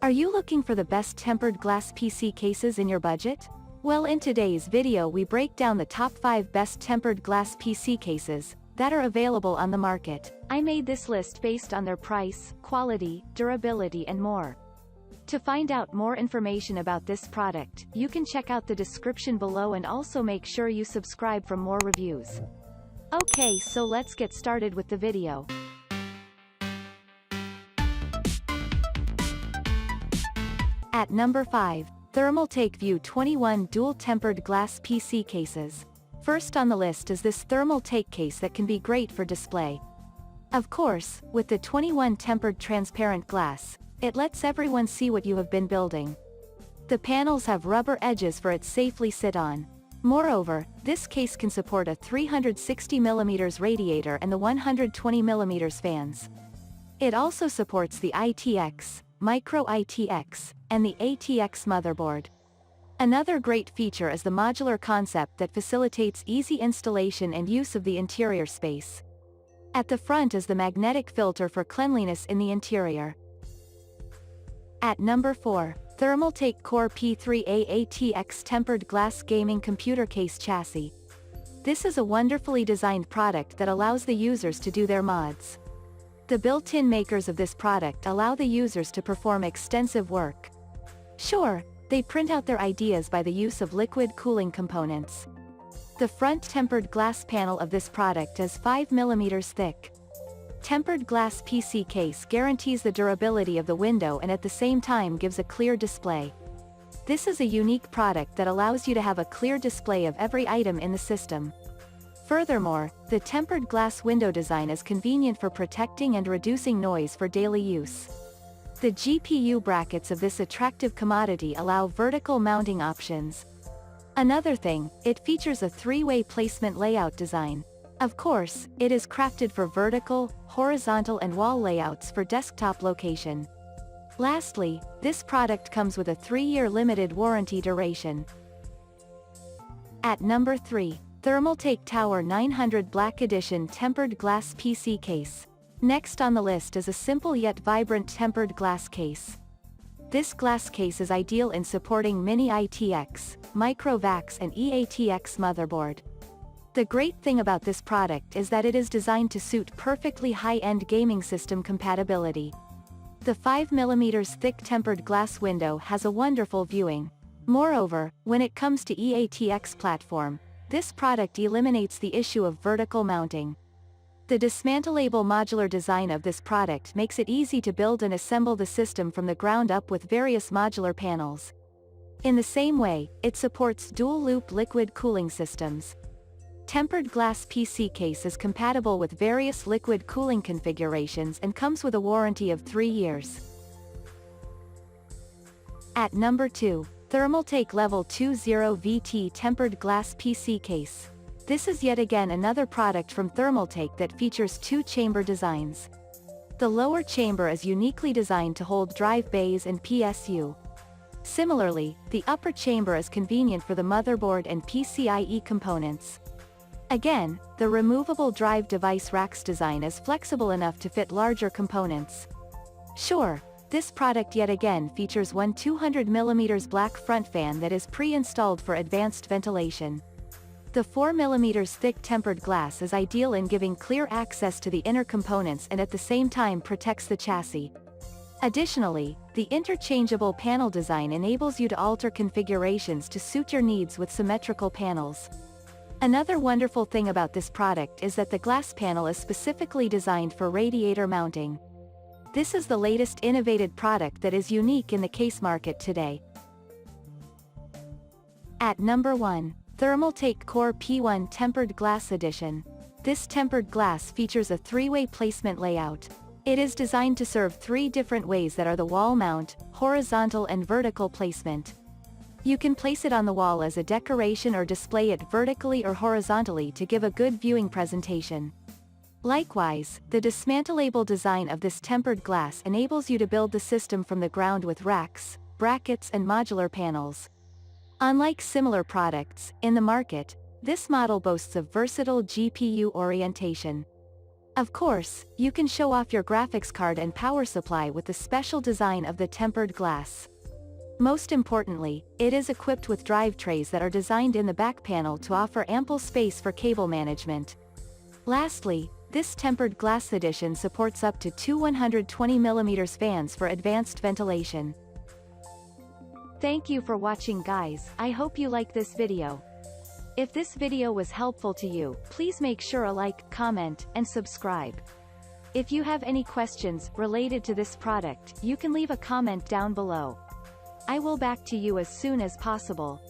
Are you looking for the best tempered glass PC cases in your budget? Well, in today's video we break down the top 5 best tempered glass PC cases that are available on the market. I made this list based on their price, quality, durability and more. To find out more information about this product, you can check out the description below and also make sure you subscribe for more reviews. Okay, so let's get started with the video. At number 5, Thermaltake View 21 Dual Tempered Glass PC Cases. First on the list is this Thermaltake case that can be great for display. Of course, with the 21 tempered transparent glass, it lets everyone see what you have been building. The panels have rubber edges for it safely sit on. Moreover, this case can support a 360mm radiator and the 120mm fans. It also supports the AATX, Micro AATX, and the AATX motherboard. Another great feature is the modular concept that facilitates easy installation and use of the interior space. At the front is the magnetic filter for cleanliness in the interior. At number 4, Thermaltake Core P3 AATX Tempered Glass Gaming Computer Case Chassis. This is a wonderfully designed product that allows the users to do their mods. The built-in makers of this product allow the users to perform extensive work. Sure, they print out their ideas by the use of liquid cooling components. The front tempered glass panel of this product is 5mm thick. Tempered glass PC case guarantees the durability of the window and at the same time gives a clear display. This is a unique product that allows you to have a clear display of every item in the system. Furthermore, the tempered glass window design is convenient for protecting and reducing noise for daily use. The GPU brackets of this attractive commodity allow vertical mounting options. Another thing, it features a 3-way placement layout design. Of course, it is crafted for vertical, horizontal and wall layouts for desktop location. Lastly, this product comes with a 3-year limited warranty duration. At number 3, Thermaltake Tower 900 Black Edition Tempered Glass PC Case. Next on the list is a simple yet vibrant tempered glass case. This glass case is ideal in supporting Mini AATX, Micro VAX and AATX motherboard. The great thing about this product is that it is designed to suit perfectly high-end gaming system compatibility. The 5mm thick tempered glass window has a wonderful viewing. Moreover, when it comes to AATX platform, this product eliminates the issue of vertical mounting. The dismantleable modular design of this product makes it easy to build and assemble the system from the ground up with various modular panels. In the same way, it supports dual-loop liquid cooling systems. Tempered glass PC case is compatible with various liquid cooling configurations and comes with a warranty of 3 years. At number 2, Thermaltake Level 20 VT Tempered Glass PC Case. This is yet again another product from Thermaltake that features 2 chamber designs. The lower chamber is uniquely designed to hold drive bays and PSU. Similarly, the upper chamber is convenient for the motherboard and PCIe components. Again, the removable drive device racks design is flexible enough to fit larger components. Sure, this product yet again features one 200mm black front fan that is pre-installed for advanced ventilation. The 4mm thick tempered glass is ideal in giving clear access to the inner components and at the same time protects the chassis. Additionally, the interchangeable panel design enables you to alter configurations to suit your needs with symmetrical panels. Another wonderful thing about this product is that the glass panel is specifically designed for radiator mounting. This is the latest innovative product that is unique in the case market today. At number 1, Thermaltake Core P1 Tempered Glass Edition. This tempered glass features a 3-way placement layout. It is designed to serve 3 different ways that are the wall mount, horizontal and vertical placement. You can place it on the wall as a decoration or display it vertically or horizontally to give a good viewing presentation. Likewise, the dismantleable design of this tempered glass enables you to build the system from the ground with racks, brackets and modular panels. Unlike similar products in the market, this model boasts of versatile GPU orientation. Of course, you can show off your graphics card and power supply with the special design of the tempered glass. Most importantly, it is equipped with drive trays that are designed in the back panel to offer ample space for cable management. Lastly, this tempered glass edition supports up to two 120mm fans for advanced ventilation. Thank you for watching, guys. I hope you like this video. If this video was helpful to you, please make sure to like, comment, and subscribe. If you have any questions related to this product, you can leave a comment down below. I will back to you as soon as possible.